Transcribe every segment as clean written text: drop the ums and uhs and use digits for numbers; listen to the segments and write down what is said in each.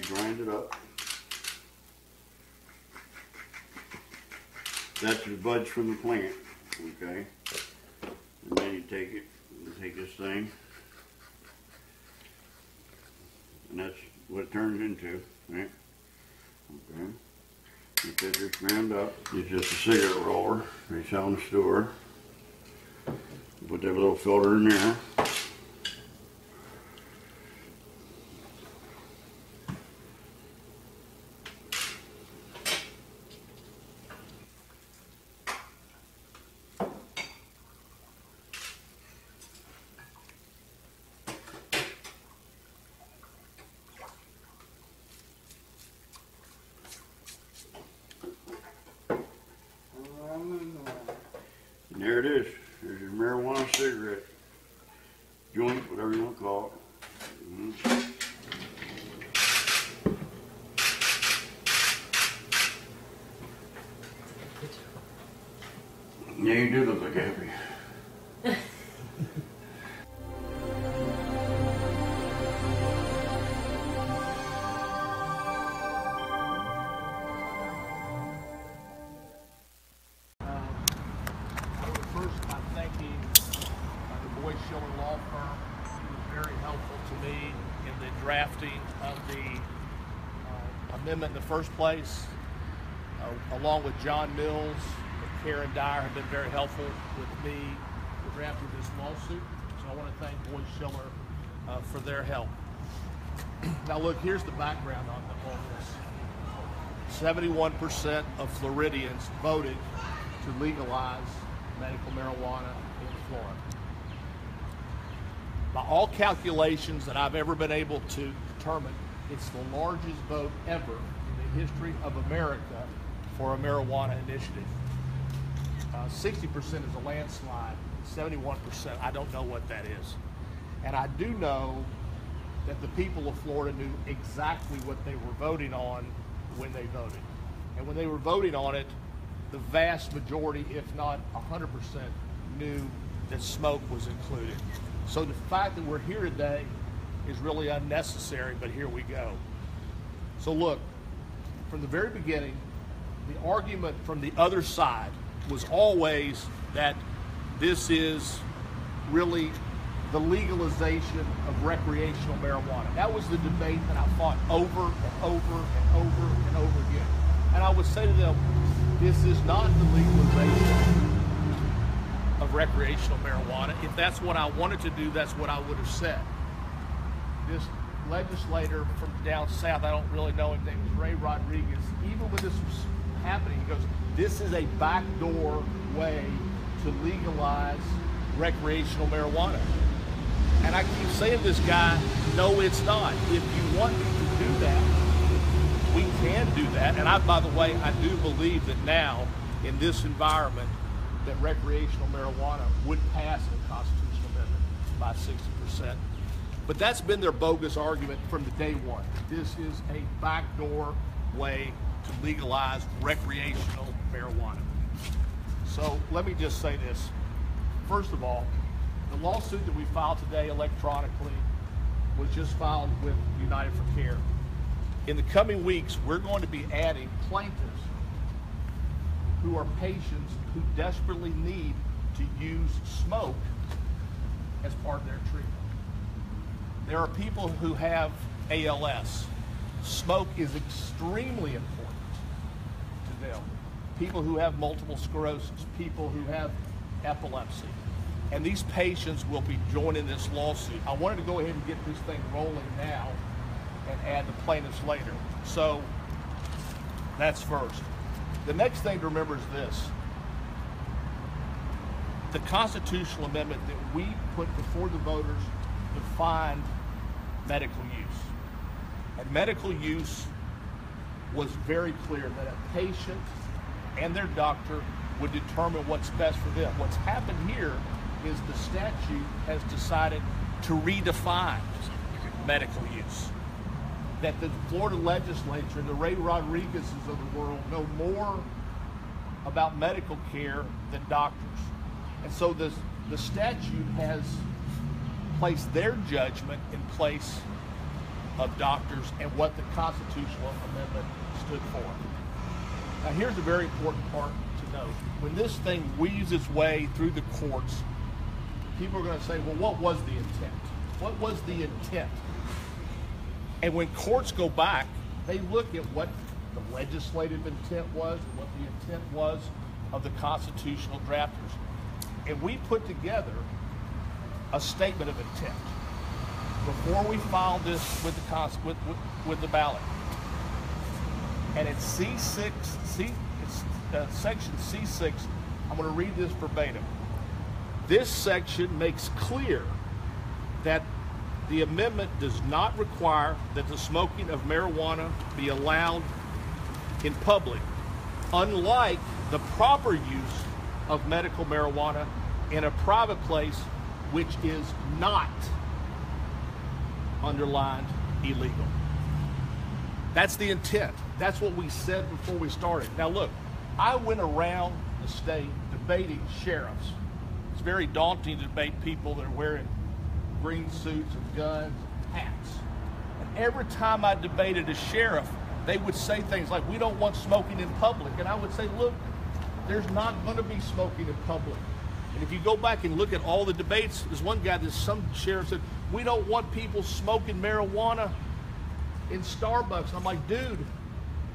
you grind it up. That's the buds from the plant, okay? And then you take it, and take this thing, and that's what it turns into, right? Okay. You get this ground up. It's just a cigarette roller they sell in the store. Put that little filter in there. And there it is. There's your marijuana cigarette joint, whatever you want to call it. Yeah, you do look like happy. Law firm. He was very helpful to me in the drafting of the amendment in the first place, along with John Mills and Karen Dyer have been very helpful with me in drafting this lawsuit. So I want to thank Boyd Schiller for their help. Now look, here's the background on this. 71% of Floridians voted to legalize medical marijuana in Florida. By all calculations that I've ever been able to determine, it's the largest vote ever in the history of America for a marijuana initiative. 60% is a landslide, 71%, I don't know what that is. And I do know that the people of Florida knew exactly what they were voting on when they voted. And when they were voting on it, the vast majority, if not 100%, knew that smoke was included. So the fact that we're here today is really unnecessary, but here we go. So look, from the very beginning, the argument from the other side was always that this is really the legalization of recreational marijuana. That was the debate that I fought over and over and over and over again. And I would say to them, this is not the legalization of recreational marijuana. If that's what I wanted to do, that's what I would have said. This legislator from down south, I don't really know his name, was Ray Rodriguez. Even when this was happening, he goes, this is a backdoor way to legalize recreational marijuana. And I keep saying to this guy, no, it's not. If you want me to do that, we can do that. And I, by the way, I do believe that now, in this environment, that recreational marijuana would pass a constitutional amendment by 60%. But that's been their bogus argument from the day one. This is a backdoor way to legalize recreational marijuana. So let me just say this. First of all, the lawsuit that we filed today electronically was just filed with United for Care. In the coming weeks, we're going to be adding plaintiffs who are patients who desperately need to use smoke as part of their treatment. There are people who have ALS. Smoke is extremely important to them. People who have multiple sclerosis, people who have epilepsy. And these patients will be joining this lawsuit. I wanted to go ahead and get this thing rolling now and add the plaintiffs later. So that's first. The next thing to remember is this. The constitutional amendment that we put before the voters defined medical use. And medical use was very clear that a patient and their doctor would determine what's best for them. What's happened here is the statute has decided to redefine medical use. That the Florida legislature, the Ray Rodriguezes of the world, know more about medical care than doctors. And so the statute has placed their judgment in place of doctors and what the constitutional amendment stood for. Now here's a very important part to note. When this thing weaves its way through the courts, people are going to say, well, what was the intent? What was the intent? And when courts go back, they look at what the legislative intent was and what the intent was of the constitutional drafters. And we put together a statement of intent before we filed this with the ballot. And it's section C6. I'm going to read this verbatim. This section makes clear that the amendment does not require that the smoking of marijuana be allowed in public, unlike the proper use of medical marijuana in a private place which is not underlined illegal. That's the intent. That's what we said before we started. Now look, I went around the state debating sheriffs. It's very daunting to debate people that are wearing green suits and guns and hats. And every time I debated a sheriff, they would say things like, we don't want smoking in public. And I would say, look, there's not going to be smoking in public. And if you go back and look at all the debates, there's one guy, some sheriff said, we don't want people smoking marijuana in Starbucks. And I'm like, dude,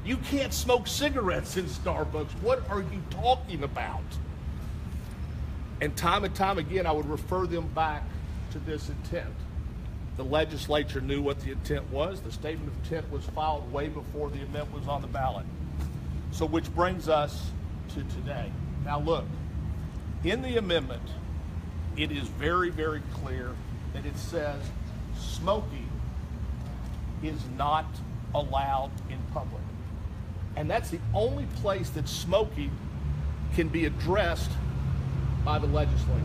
you can't smoke cigarettes in Starbucks. What are you talking about? And time again, I would refer them back to this intent. The legislature knew what the intent was. The statement of intent was filed way before the amendment was on the ballot. So which brings us to today. Now look, in the amendment, it is very, very clear that it says smoking is not allowed in public. And that's the only place that smoking can be addressed by the legislature.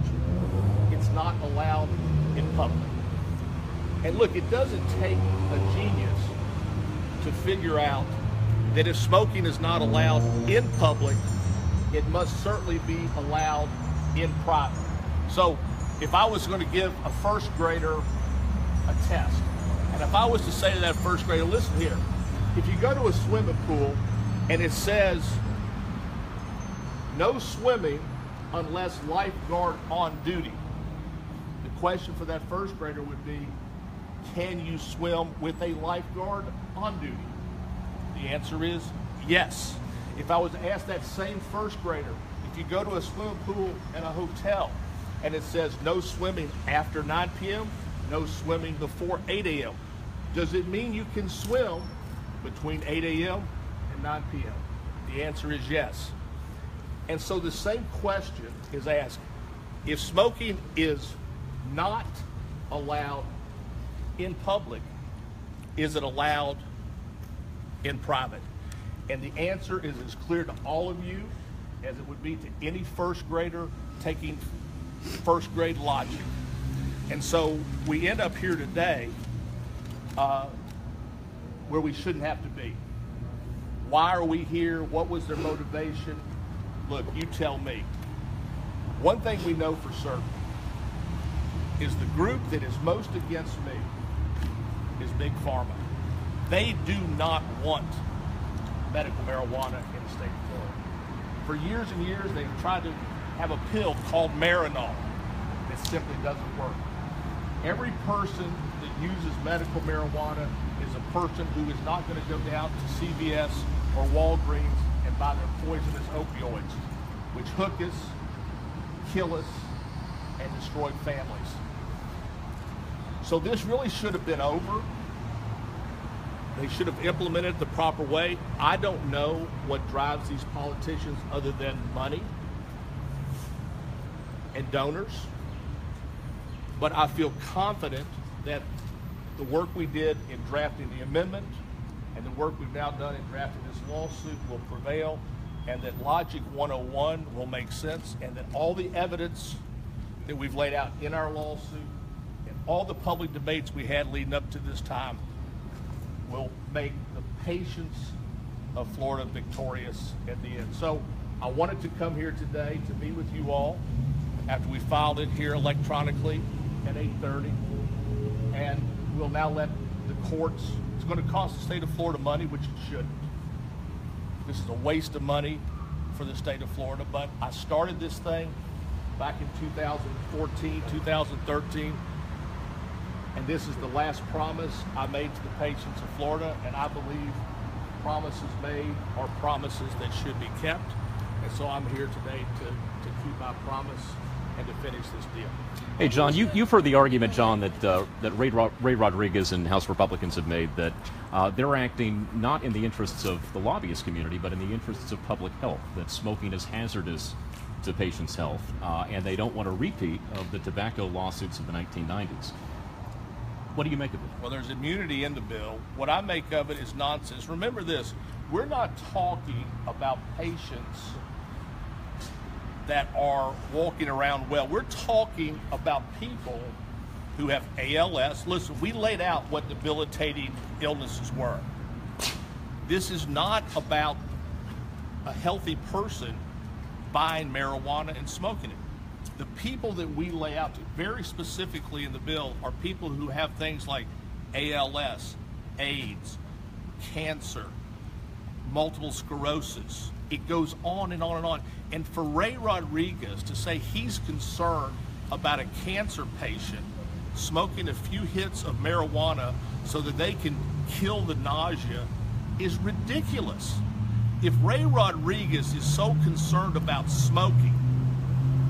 It's not allowed in public. And look, it doesn't take a genius to figure out that if smoking is not allowed in public, it must certainly be allowed in private. So if I was going to give a first grader a test, and if I was to say to that first grader, listen here, if you go to a swimming pool and it says no swimming unless lifeguard on duty, the question for that first grader would be, can you swim with a lifeguard on duty? The answer is yes. If I was to ask that same first grader, if you go to a swimming pool in a hotel and it says no swimming after 9 p.m., no swimming before 8 a.m., does it mean you can swim between 8 a.m. and 9 p.m.? The answer is yes. And so the same question is asked. If smoking is not allowed in public, is it allowed in private? And the answer is as clear to all of you as it would be to any first grader taking first grade logic. And so we end up here today where we shouldn't have to be. Why are we here? What was their motivation? Look, you tell me. One thing we know for certain is the group that is most against me is Big Pharma. They do not want medical marijuana in the state of Florida. For years and years, they've tried to have a pill called Marinol that simply doesn't work. Every person that uses medical marijuana is a person who is not going to go down to CVS or Walgreens and buy their poisonous opioids, which hook us, kill us, and destroy families. So this really should have been over. They should have implemented it the proper way. I don't know what drives these politicians other than money and donors. But I feel confident that the work we did in drafting the amendment and the work we've now done in drafting this lawsuit will prevail, and that Logic 101 will make sense, and that all the evidence that we've laid out in our lawsuit and all the public debates we had leading up to this time will make the patients of Florida victorious at the end. So I wanted to come here today to be with you all after we filed it here electronically at 8:30, and we'll now let the courts. It's going to cost the state of Florida money, which it shouldn't. This is a waste of money for the state of Florida, but I started this thing back in 2014, 2013, and this is the last promise I made to the patients of Florida, and I believe promises made are promises that should be kept, and so I'm here today to keep my promise and to finish this deal. Hey, John, you've heard the argument, John, that Ray Rodriguez and House Republicans have made that they're acting not in the interests of the lobbyist community, but in the interests of public health, that smoking is hazardous to patients' health, and they don't want a repeat of the tobacco lawsuits of the 1990s. What do you make of it? Well, there's immunity in the bill. What I make of it is nonsense. Remember this, we're not talking about patients that are walking around well. We're talking about people who have ALS. Listen, we laid out what debilitating illnesses were. This is not about a healthy person buying marijuana and smoking it. The people that we lay out very specifically in the bill are people who have things like ALS, AIDS, cancer, multiple sclerosis. It goes on and on and on. And for Ray Rodriguez to say he's concerned about a cancer patient smoking a few hits of marijuana so that they can kill the nausea is ridiculous. If Ray Rodriguez is so concerned about smoking,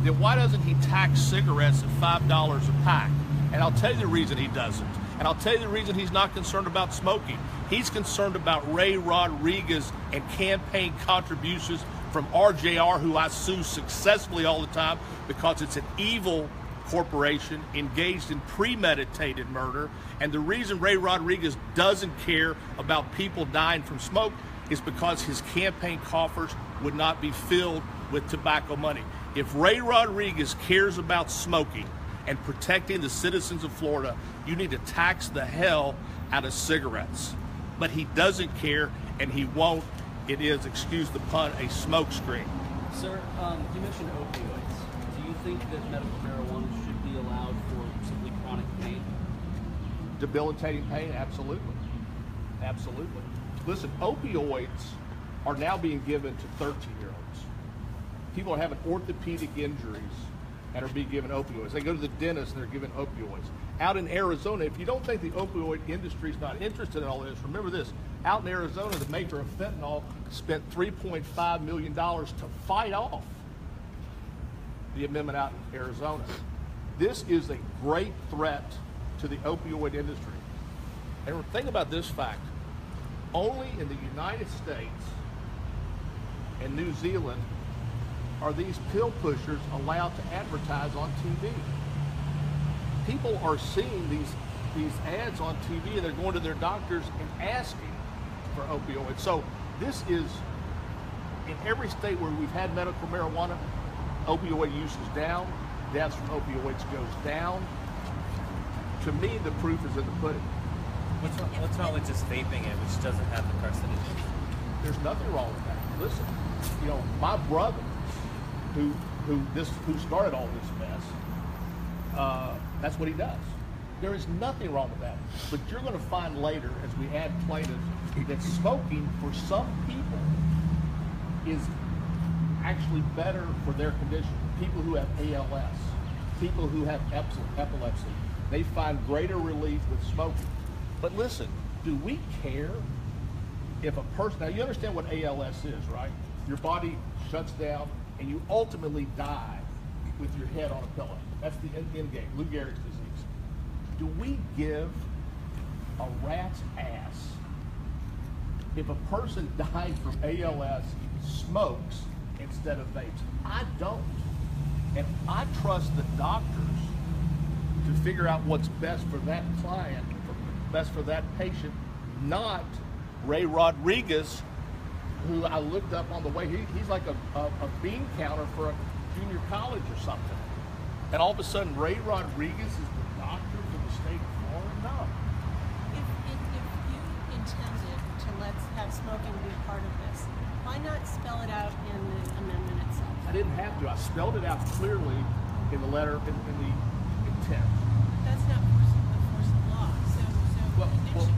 then why doesn't he tax cigarettes at $5 a pack? And I'll tell you the reason he doesn't. And I'll tell you the reason he's not concerned about smoking. He's concerned about Ray Rodriguez and campaign contributions from RJR, who I sue successfully all the time because it's an evil corporation engaged in premeditated murder. And the reason Ray Rodriguez doesn't care about people dying from smoke is because his campaign coffers would not be filled with tobacco money. If Ray Rodriguez cares about smoking and protecting the citizens of Florida, you need to tax the hell out of cigarettes. But he doesn't care, and he won't. It is, excuse the pun, a smokescreen. Sir, you mentioned opioids. Do you think that medical marijuana should be allowed for simply chronic pain? Debilitating pain, absolutely. Absolutely. Listen, opioids are now being given to 13-year-olds. People are having orthopedic injuries and are being given opioids. They go to the dentist and they're given opioids. Out in Arizona, if you don't think the opioid industry is not interested in all this, remember this. Out in Arizona, the maker of fentanyl spent $3.5 million to fight off the amendment out in Arizona. This is a great threat to the opioid industry. And think about this fact. Only in the United States and New Zealand are these pill pushers allowed to advertise on TV. People are seeing these ads on TV and they're going to their doctors and asking for opioids. So this is, in every state where we've had medical marijuana, opioid use is down, deaths from opioids goes down. To me, the proof is in the pudding. What's wrong with just vaping it, which doesn't have the carcinogens? There's nothing wrong with that. Listen, you know, my brother, who started all this mess, that's what he does. There is nothing wrong with that. But you're going to find later, as we add plaintiffs, that smoking for some people is actually better for their condition. People who have ALS, people who have epilepsy, they find greater relief with smoking. But listen, do we care if a person, now you understand what ALS is, right? Your body shuts down and you ultimately die with your head on a pillow. That's the end game, Lou Gehrig's disease. Do we give a rat's ass if a person dying from ALS smokes instead of vapes? I don't. And I trust the doctors to figure out what's best for that client, best for that patient, not Ray Rodriguez, who I looked up on the way. He's like a bean counter for a junior college or something. And all of a sudden, Ray Rodriguez is the doctor for the state of Florida? No. If you intended to let's have smoking be part of this, why not spell it out in the amendment itself? I didn't have to. I spelled it out clearly in the letter, in the intent. That's not the force of law. So Well,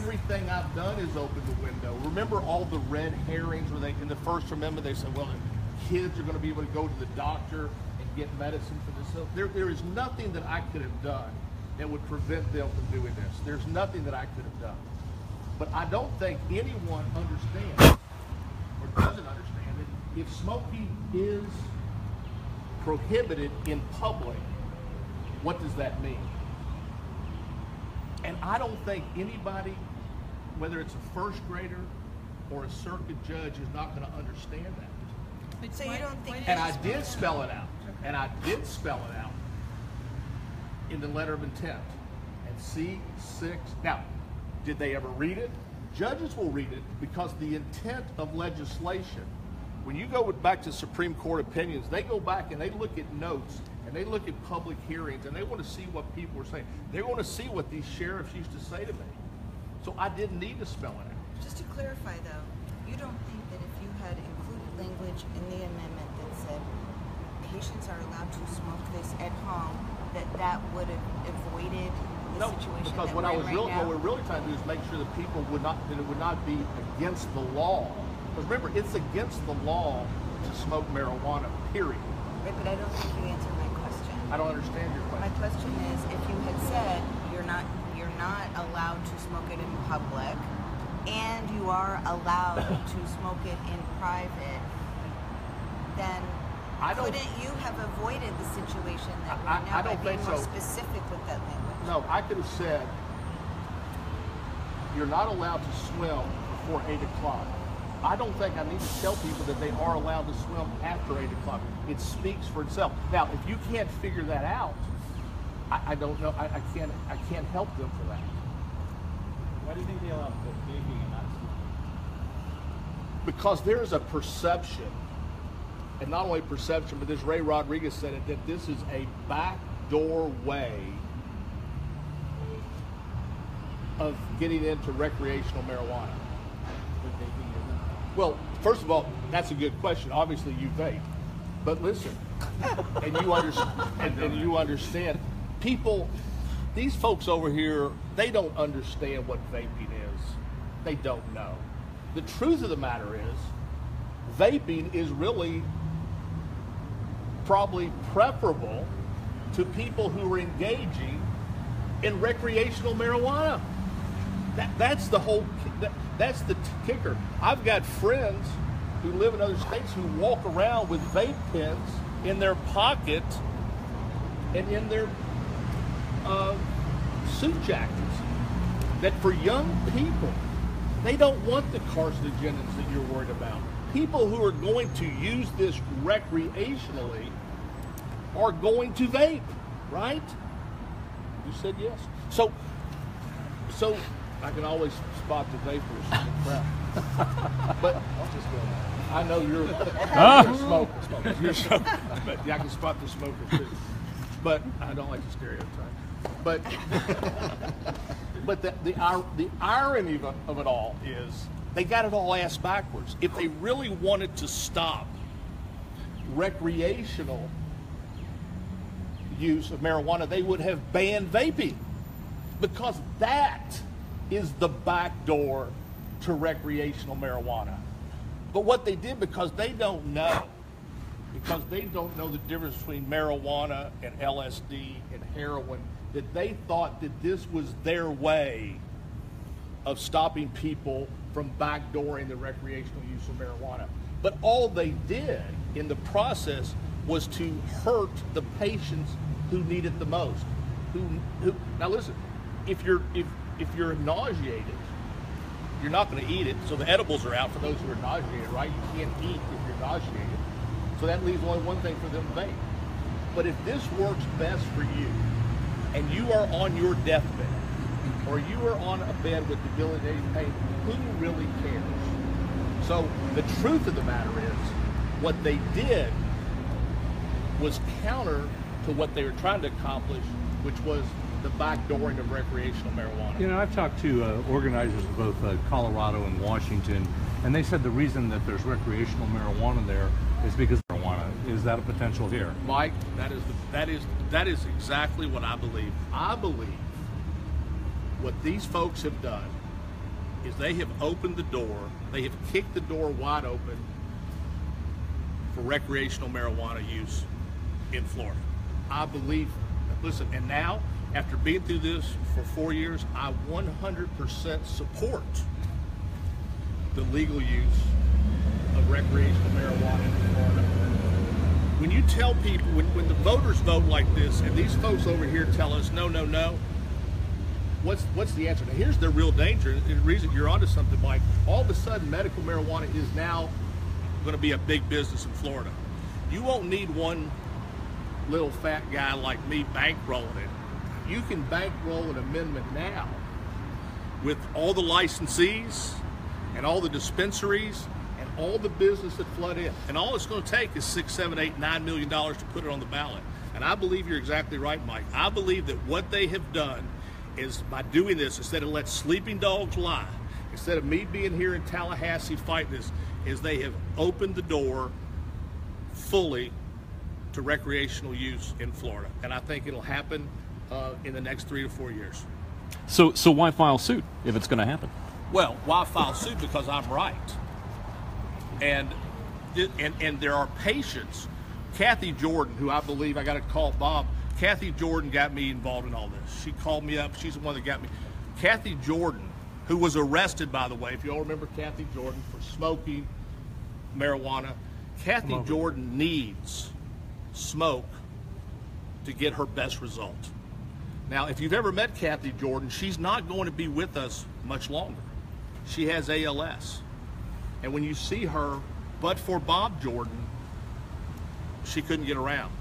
everything I've done is open the window. Remember all the red herrings where they, in the First Amendment, they said, well, kids are going to be able to go to the doctor and get medicine for this. So there is nothing that I could have done that would prevent them from doing this. There's nothing that I could have done. But I don't think anyone understands or doesn't understand that if smoking is prohibited in public, what does that mean? And I don't think anybody, whether it's a first grader or a circuit judge, is not going to understand that. But So you don't think? And I did spell it out. And I did spell it out in the letter of intent. And C6. Now, did they ever read it? Judges will read it because the intent of legislation, when you go back to Supreme Court opinions, they go back and they look at notes and they look at public hearings and they want to see what people are saying. They want to see what these sheriffs used to say to me. So I didn't need to spell it out. Just to clarify though, you don't think that if you had included language in the amendment that said patients are allowed to smoke this at home, that would have avoided the situation because that what now? we're really trying to do is make sure that people would not, that it would not be against the law. Because remember, it's against the law to smoke marijuana, period. Right, but I don't think you answered my question. I don't understand your My question. question is, if you had said you're not allowed to smoke it in public, and you are allowed to smoke it in private, then couldn't you have avoided the situation that we're in now I don't by being think more so. specific with that language? No, I could have said, you're not allowed to swim before 8 o'clock. I don't think I need to tell people that they are allowed to swim after 8 o'clock. It speaks for itself. Now, if you can't figure that out, I don't know. I can't help them for that. Why do you think they allow vaping and not smoking? Because there's a perception, and not only perception, but this Ray Rodriguez said it, that this is a backdoor way of getting into recreational marijuana. But vaping isn't? Well, first of all, that's a good question. Obviously, you vape, but listen, and you understand. People, these folks over here, they don't understand what vaping is. They don't know. The truth of the matter is, vaping is really probably preferable to people who are engaging in recreational marijuana. That's the whole. That's the kicker. I've got friends who live in other states who walk around with vape pens in their pocket and in their suit jackets. That for young people, they don't want the carcinogens that you're worried about. People who are going to use this recreationally are going to vape, right? You said yes. So I can always spot the vapors in the crowd. But I'll just go. I know you're a smoker. You're a smoker. But yeah, I can spot the smokers too. But I don't like the stereotype. But the irony of it all is they got it all ass backwards. If they really wanted to stop recreational use of marijuana, they would have banned vaping, because that is the back door to recreational marijuana. But what they did, because they don't know the difference between marijuana and LSD and heroin, that they thought that this was their way of stopping people from backdooring the recreational use of marijuana. But all they did in the process was to hurt the patients who need it the most. Now listen, if you're nauseated, you're not going to eat it. So the edibles are out for those who are nauseated, right? You can't eat if you're nauseated. So that leaves only one thing for them to vape. But if this works best for you, and you are on your deathbed, or you are on a bed with debilitating pain, who really cares? So the truth of the matter is, what they did was counter to what they were trying to accomplish, which was the backdooring of recreational marijuana. You know, I've talked to organizers of both Colorado and Washington, and they said the reason that there's recreational marijuana there is because marijuana. Is that a potential here? Mike, that is exactly what I believe. I believe what these folks have done is they have opened the door, they have kicked the door wide open for recreational marijuana use in Florida. I believe, listen, and now, after being through this for 4 years, I 100% support the legal use of recreational marijuana in Florida. When you tell people, when the voters vote like this, and these folks over here tell us, no, no, no, what's the answer? Now, here's the real danger, and the reason you're onto something, Mike. All of a sudden, medical marijuana is now going to be a big business in Florida. You won't need one little fat guy like me bankrolling it. You can bankroll an amendment now with all the licensees and all the dispensaries and all the business that flood in. And all it's going to take is $6, $7, $8, $9 million to put it on the ballot. And I believe you're exactly right, Mike. I believe that what they have done is, by doing this, instead of let sleeping dogs lie, instead of me being here in Tallahassee fighting this, is they have opened the door fully to recreational use in Florida. And I think it'll happen in the next 3 to 4 years. So why file suit if it's going to happen? Well, why file suit? Because I'm right. And there are patients. Kathy Jordan, who I believe, I got to call Bob, Kathy Jordan got me involved in all this. She called me up. She's the one that got me. Kathy Jordan, who was arrested, by the way, if you all remember Kathy Jordan, for smoking marijuana. Kathy Jordan needs smoke to get her best result. Now, if you've ever met Kathy Jordan, she's not going to be with us much longer. She has ALS. And when you see her, but for Bob Jordan, she couldn't get around.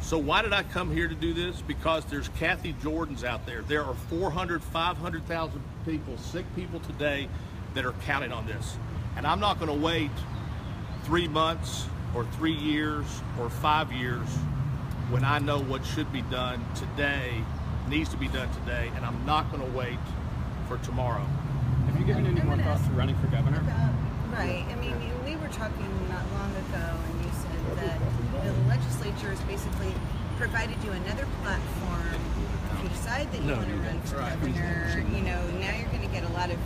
So why did I come here to do this? Because there's Kathy Jordans out there. There are 400, 500,000 people, sick people today, that are counting on this. And I'm not going to wait 3 months or 3 years or 5 years when I know what should be done today, needs to be done today, and I'm not going to wait for tomorrow. Have you given any more thought to running for governor? Right. I mean, we were talking not long ago, and you said that the legislature has basically provided you another platform. If you decide that you want to run for governor, now you're going to get a lot of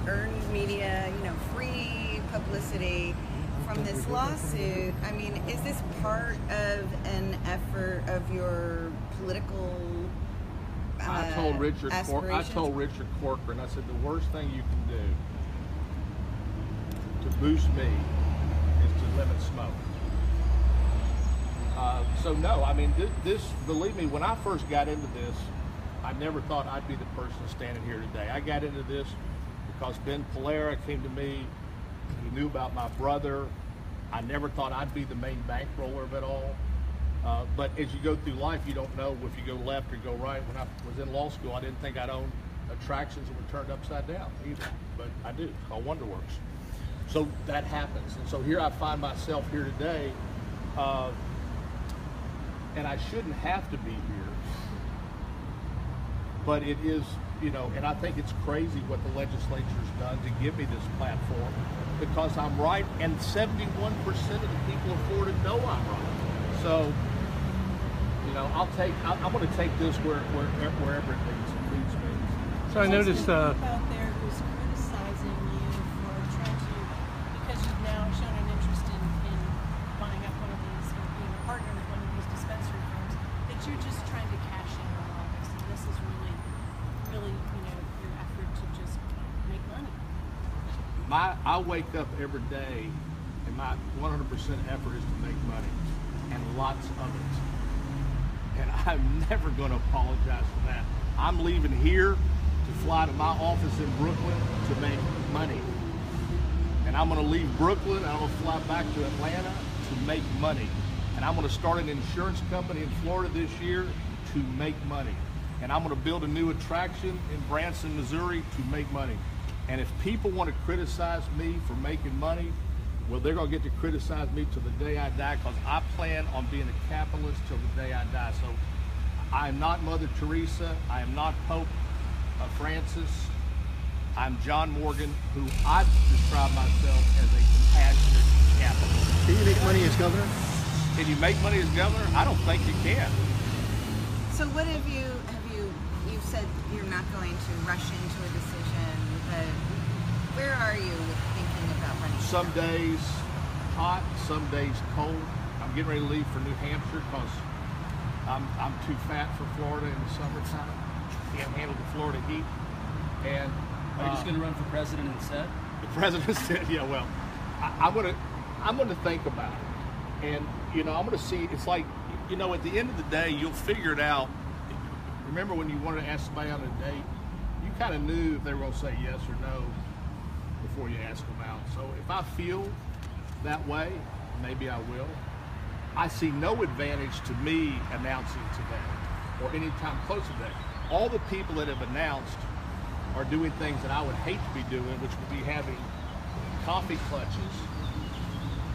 earned media, free publicity from this lawsuit. I mean, is this part of an effort of your political I told Richard aspirations? Corcoran, I said, the worst thing you can do to boost me is to limit smoke. So no, I mean, this, believe me, when I first got into this, I never thought I'd be the person standing here today. I got into this because Ben Polera came to me. He knew about my brother. I never thought I'd be the main bankroller of it all. But as you go through life, you don't know if you go left or go right. When I was in law school, I didn't think I'd own attractions that were turned upside down either, but I do. It's called WonderWorks. So that happens. And so here I find myself here today, and I shouldn't have to be here, but it is, and I think it's crazy what the legislature's done to give me this platform, because I'm right, and 71% of the people of Florida know I'm right. So, I'm going to take this wherever it leads me. So I noticed. Out there who's criticizing you for trying to, because you've now shown an interest in buying up one of these, or being a partner with one of these dispensary firms, that you're just trying to cash in on all this, and this is really, really, your effort to just make money. I wake up every day, and my 100% effort is to make money, and lots of it. And I'm never going to apologize for that. I'm leaving here to fly to my office in Brooklyn to make money. And I'm going to leave Brooklyn, and I'm going to fly back to Atlanta to make money. And I'm going to start an insurance company in Florida this year to make money. And I'm going to build a new attraction in Branson, Missouri to make money. And if people want to criticize me for making money, well, they're going to get to criticize me till the day I die, because I plan on being a capitalist till the day I die. So I am not Mother Teresa. I am not Pope Francis. I'm John Morgan, who I describe myself as a compassionate capitalist. Can you make money as governor? Can you make money as governor? I don't think you can. So what have you you've said you're not going to rush into a decision, but where are you thinking about running? Some days hot, some days cold. I'm getting ready to leave for New Hampshire because I'm too fat for Florida in the summertime. Can't handle the Florida heat. And Are you just going to run for president instead? the president said, "Yeah, well, I'm gonna think about it, and you know, I'm gonna see. It's like, you know, at the end of the day, you'll figure it out. Remember when you wanted to ask somebody on a date, you kind of knew if they were gonna say yes or no before you ask them out. So if I feel that way, maybe I will. I see no advantage to me announcing today or any time close to that. All the people that have announced are doing things that I would hate to be doing, which would be having coffee clutches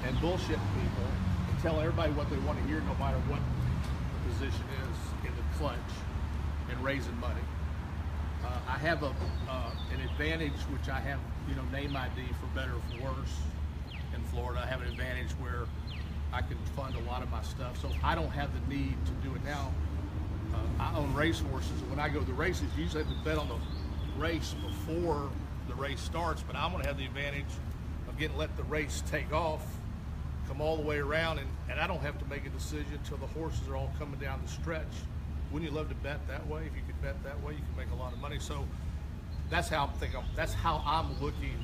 and bullshitting people and telling everybody what they want to hear no matter what the position is in the clutch and raising money. I have an advantage, which I have, you know, name ID for better or for worse in Florida. I have an advantage where I can fund a lot of my stuff, so I don't have the need to do it now. I own race horses, and when I go to the races, you usually have to bet on the race before the race starts, but I'm going to have the advantage of let the race take off, come all the way around, and I don't have to make a decision until the horses are all coming down the stretch. Wouldn't you love to bet that way? If you could bet that way, you could make a lot of money. So that's how that's how I'm looking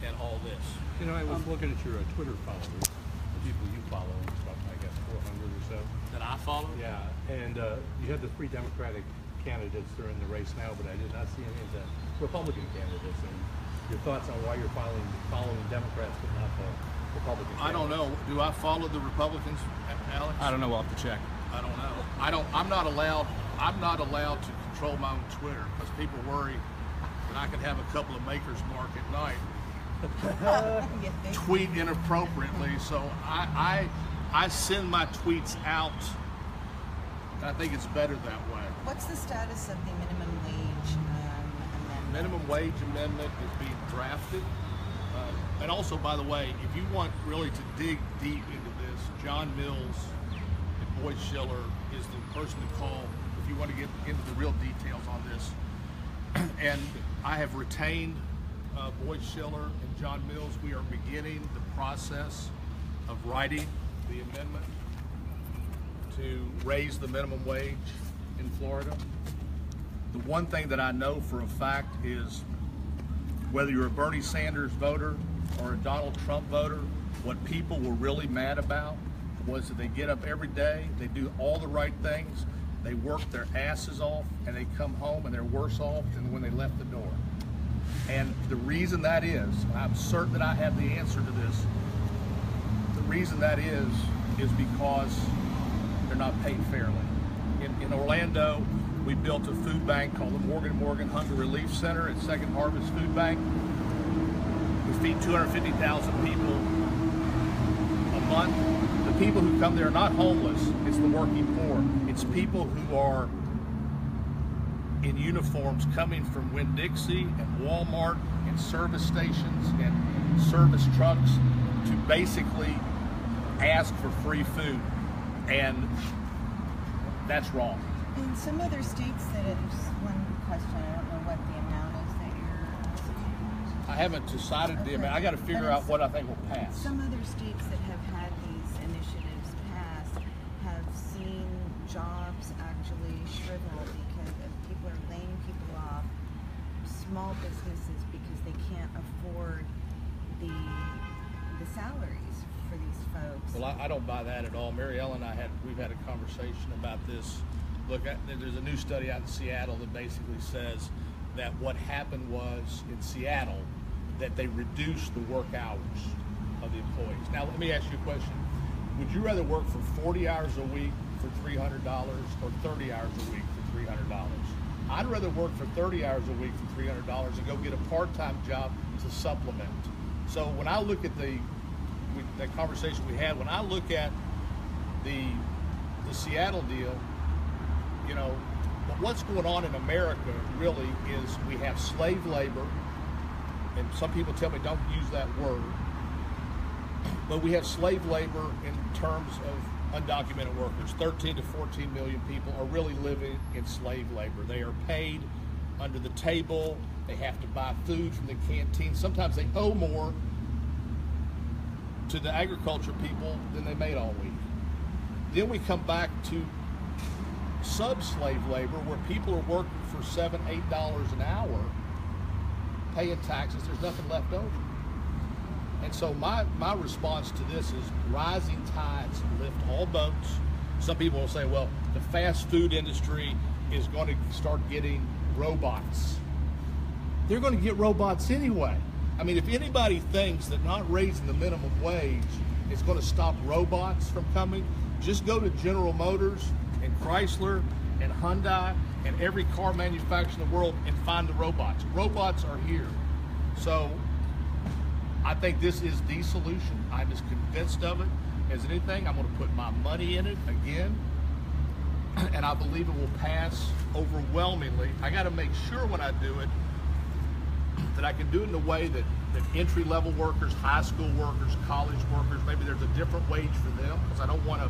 at all this. You know, I was looking at your Twitter followers, the people you follow, about, I guess, 400 or so. That I follow? Yeah, and you had the 3 Democratic candidates that are in the race now, but I did not see any of the Republican candidates. And your thoughts on why you're following Democrats but not the Republican candidates? I don't know. Do I follow the Republicans, Alex? I don't know. We'll have to check. I don't know. I'm not allowed to control my own Twitter because people worry that I could have a couple of Maker's Mark at night tweet inappropriately. So I send my tweets out. And I think it's better that way. What's the status of the minimum wage amendment? Minimum wage amendment is being drafted. And also, by the way, if you want really to dig deep into this, John Mills and Boyd Schiller is the person to call if you want to get into the real details on this. And I have retained Boyd Schiller and John Mills. We are beginning the process of writing the amendment to raise the minimum wage in Florida. The one thing that I know for a fact is whether you're a Bernie Sanders voter or a Donald Trump voter, what people were really mad about was that they get up every day, they do all the right things, they work their asses off, and they come home and they're worse off than when they left the door. And the reason that is, and I'm certain that I have the answer to this, the reason that is because they're not paid fairly. In Orlando, we built a food bank called the Morgan Hunger Relief Center at Second Harvest Food Bank. We feed 250,000 people a month. The people who come there are not homeless, it's the working poor. It's people who are in uniforms coming from Winn-Dixie and Walmart and service stations and service trucks to basically ask for free food. And that's wrong. In some other states that it's one question, I don't know what the amount is that you're asking. I haven't decided the amount. I got to figure out what I think will pass. Some other states that have had these initiatives passed have seen jobs actually shrivel because of people are laying people off, small businesses because they can't afford the salaries for these folks. Well, I don't buy that at all. Mary Ellen and we've had a conversation about this. Look, there's a new study out in Seattle that basically says that what happened was in Seattle that they reduced the work hours of the employees. Now, let me ask you a question. Would you rather work for 40 hours a week for $300 or 30 hours a week for $300? I'd rather work for 30 hours a week for $300 and go get a part-time job to supplement. So when I look at that conversation we had, when I look at the Seattle deal, you know, what's going on in America really is we have slave labor, and some people tell me don't use that word, but we have slave labor in terms of undocumented workers. 13 to 14 million people are really living in slave labor. They are paid under the table. They have to buy food from the canteen. Sometimes they owe more to the agriculture people than they made all week. Then we come back to sub-slave labor, where people are working for $7, $8 an hour, paying taxes. There's nothing left over. And so my response to this is rising tides lift all boats. Some people will say, well, the fast food industry is going to start getting robots. They're going to get robots anyway. I mean, if anybody thinks that not raising the minimum wage is going to stop robots from coming, just go to General Motors and Chrysler and Hyundai and every car manufacturer in the world and find the robots. Robots are here. So I think this is the solution. I'm as convinced of it as anything. I'm going to put my money in it again, and I believe it will pass overwhelmingly. I got to make sure when I do it that I can do it in a way that entry-level workers, high school workers, college workers, maybe there's a different wage for them, because I don't want to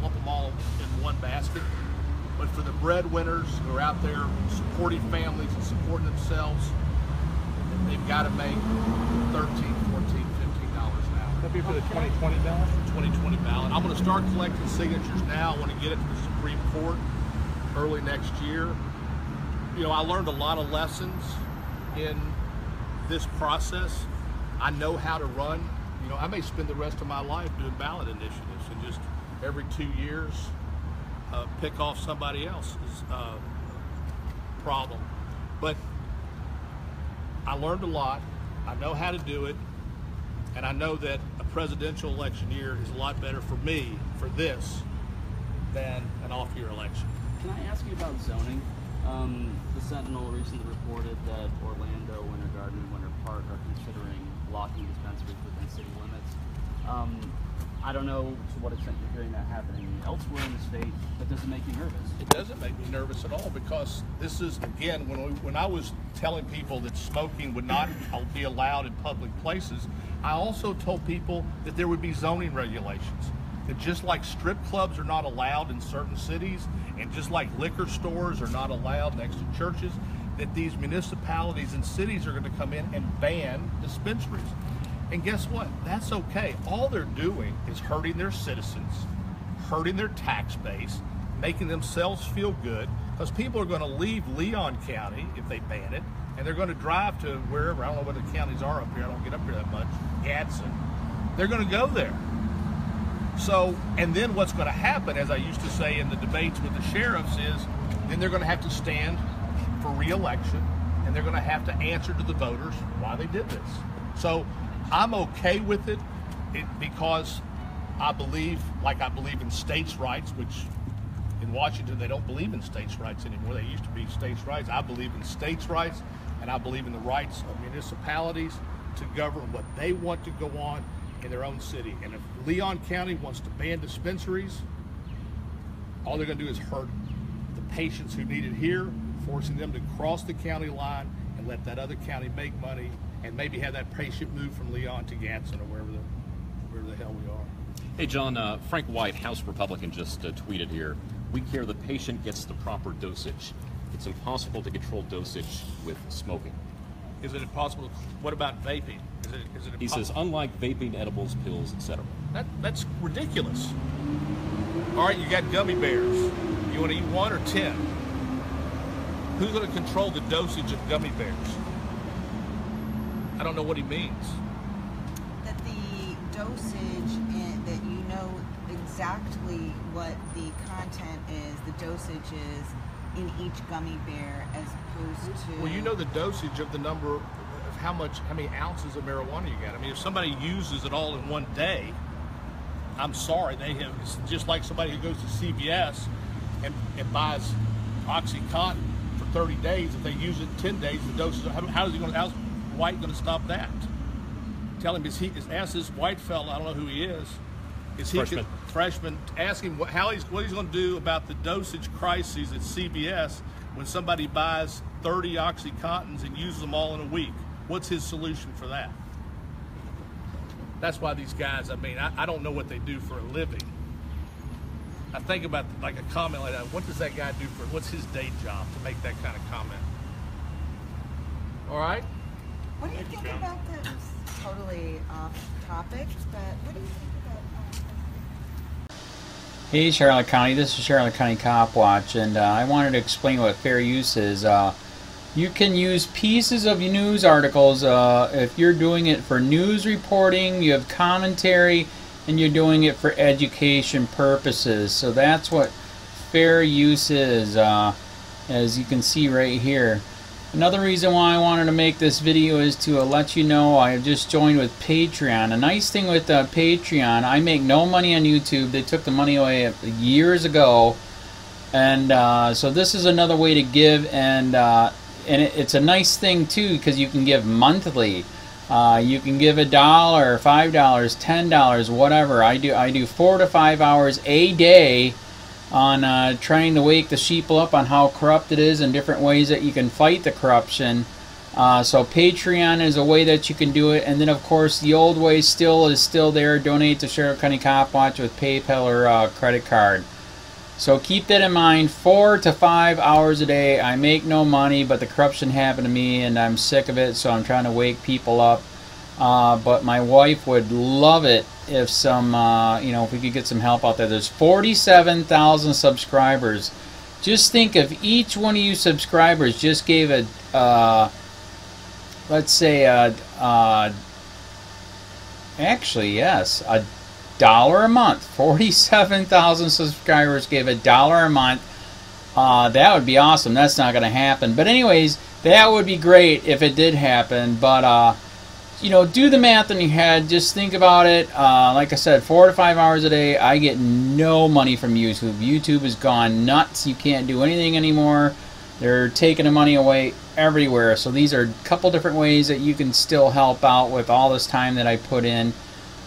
lump them all in one basket. But for the breadwinners who are out there supporting families and supporting themselves, they've got to make $13, $14, $15 an hour. That'd be for the 2020 ballot? 2020 ballot. I'm going to start collecting signatures now. I want to get it to the Supreme Court early next year. You know, I learned a lot of lessons in this process. I know how to run. You know, I may spend the rest of my life doing ballot initiatives and just every 2 years pick off somebody else's problem. But I learned a lot. I know how to do it. And I know that a presidential election year is a lot better for me, for this, than an off-year election. Can I ask you about zoning? The Sentinel recently reported that Orlando, Winter Garden, and Winter Park are considering blocking dispensaries within city limits. I don't know to what extent you're hearing that happening elsewhere in the state, but does it make you nervous? It doesn't make me nervous at all, because this is, again, when I was telling people that smoking would not be allowed in public places, I also told people that there would be zoning regulations. That just like strip clubs are not allowed in certain cities, and just like liquor stores are not allowed next to churches, that these municipalities and cities are going to come in and ban dispensaries. And guess what? That's okay. All they're doing is hurting their citizens, hurting their tax base, making themselves feel good, because people are going to leave Leon County if they ban it, and they're going to drive to wherever. I don't know what the counties are up here. I don't get up here that much. Gadsden. They're going to go there. So, and then what's going to happen, as I used to say in the debates with the sheriffs, is then they're going to have to stand for re-election, and they're going to have to answer to the voters why they did this. So I'm okay with it, because I believe, like I believe in states' rights, which in Washington they don't believe in states' rights anymore. They used to be states' rights. I believe in states' rights, and I believe in the rights of municipalities to govern what they want to go on in their own city. And if Leon County wants to ban dispensaries, all they're going to do is hurt the patients who need it here, forcing them to cross the county line and let that other county make money, and maybe have that patient move from Leon to Gadsden or wherever the hell we are. Hey, John, Frank White, House Republican, just tweeted here, "We care the patient gets the proper dosage. It's impossible to control dosage with smoking." Is it impossible? What about vaping? Is it He says, unlike vaping, edibles, pills, etc. That's ridiculous. All right, you got gummy bears. You want to eat 1 or 10? Who's going to control the dosage of gummy bears? I don't know what he means. That the dosage, that you know exactly what the content is, the dosage is in each gummy bear, as opposed to... Well, you know the dosage of the number of how many ounces of marijuana you got. I mean, if somebody uses it all in one day, I'm sorry, it's just like somebody who goes to CVS and buys OxyContin for 30 days. If they use it in 10 days, the dosage, how's White going to stop that? Tell him, ask this white fella, I don't know who he is. Freshman, ask him what he's going to do about the dosage crises at CVS when somebody buys 30 OxyContins and uses them all in a week. What's his solution for that? That's why these guys, I mean, I don't know what they do for a living, I think about like a comment like that. What does that guy do for? What's his day job to make that kind of comment? All right. What do you think about that? It's totally off topic, but what do you think about? Hey Charlotte County, this is Charlotte County COPWATCH, and I wanted to explain what fair use is. You can use pieces of news articles if you're doing it for news reporting, you have commentary, and you're doing it for education purposes. So that's what fair use is, as you can see right here. Another reason why I wanted to make this video is to let you know I have just joined with Patreon. A nice thing with Patreon, I make no money on YouTube. They took the money away years ago, and so this is another way to give, and it's a nice thing too because you can give monthly. You can give $1, $5, $10, whatever. I do 4 to 5 hours a day on trying to wake the sheep up on how corrupt it is and different ways that you can fight the corruption. So Patreon is a way that you can do it, and then of course the old way is still there. Donate to Charlotte County COPWATCH with PayPal or credit card. So keep that in mind. 4 to 5 hours a day. I make no money, but the corruption happened to me and I'm sick of it, so I'm trying to wake people up. But my wife would love it if some, if we could get some help out there. There's 47,000 subscribers. Just think if each one of you subscribers just gave a, let's say, actually, yes, $1 a month. 47,000 subscribers gave $1 a month. That would be awesome. That's not going to happen. But anyways, that would be great if it did happen. But, do the math in your head. Just think about it. Like I said, 4 to 5 hours a day. I get no money from YouTube. YouTube has gone nuts. You can't do anything anymore. They're taking the money away everywhere. So these are a couple different ways that you can still help out with all this time that I put in.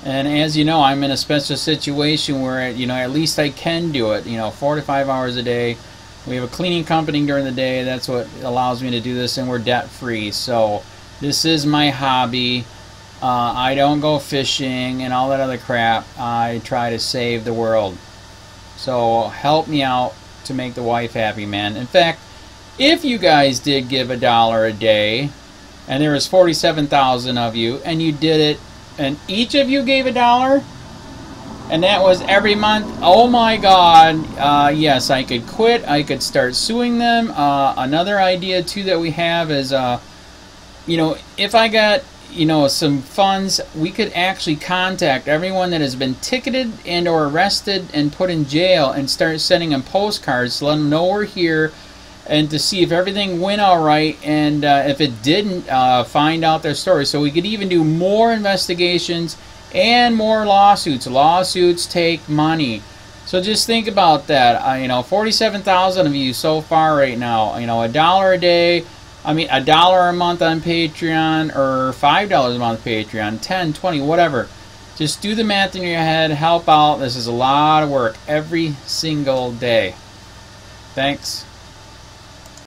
And as you know, I'm in a special situation where, at least I can do it. 4 to 5 hours a day. We have a cleaning company during the day. That's what allows me to do this, and we're debt-free. So this is my hobby. I don't go fishing and all that other crap. I try to save the world. So help me out to make the wife happy, man. In fact, if you guys did give $1 a day, and there was 47,000 of you, and you did it, and each of you gave $1, and that was every month, oh my God, yes, I could quit. I could start suing them. Another idea too that we have is, if I got, some funds, we could actually contact everyone that has been ticketed and or arrested and put in jail and start sending them postcards to let them know we're here, and to see if everything went all right, and if it didn't, find out their story. So we could even do more investigations and more lawsuits. Lawsuits take money. So just think about that. 47,000 of you so far right now. $1 a day. $1 a month on Patreon, or $5 a month Patreon, 10, 20, whatever. Just do the math in your head. Help out. This is a lot of work every single day. Thanks.